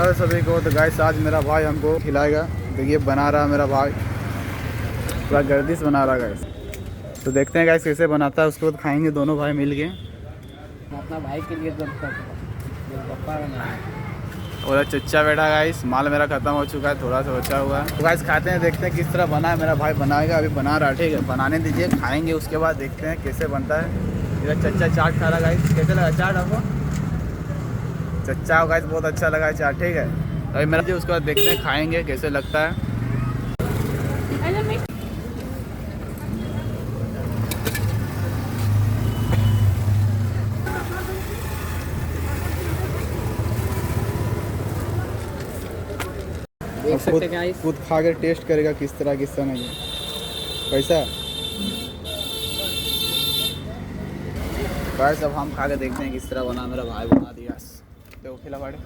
नमस्कार सभी को। तो गाइस आज मेरा भाई हमको खिलाएगा। देखिए बना रहा है मेरा भाई, पूरा गर्दिश बना रहा है गाइस। तो देखते हैं गाइस कैसे बनाता है, उसके बाद खाएंगे दोनों भाई मिल के। अपना भाई के लिए पप्पा बना है। और चच्चा बेटा गाइस, माल मेरा खत्म हो चुका है, थोड़ा सा बचा हुआ है। तो गाइस खाते हैं, देखते हैं किस तरह बना है। मेरा भाई बनाएगा, अभी बना रहा है, ठीक है। बनाने दीजिए, खाएंगे, उसके बाद देखते हैं कैसे बनता है। इधर चच्चा चाट खा रहा गाइस। कैसे लगा चाट आपको? चच्चा को गाइस बहुत अच्छा लगा है चाट, ठीक है। अभी मेरा जी उसके बाद देखते हैं, खाएंगे कैसे लगता है। देख सकते हैं गाइस, खुद खा के टेस्ट करेगा किस तरह नहीं कैसा। गाइस अब हम खा के देखते हैं किस तरह बना। मेरा भाई बना दिया, देखो खिला बाड़े।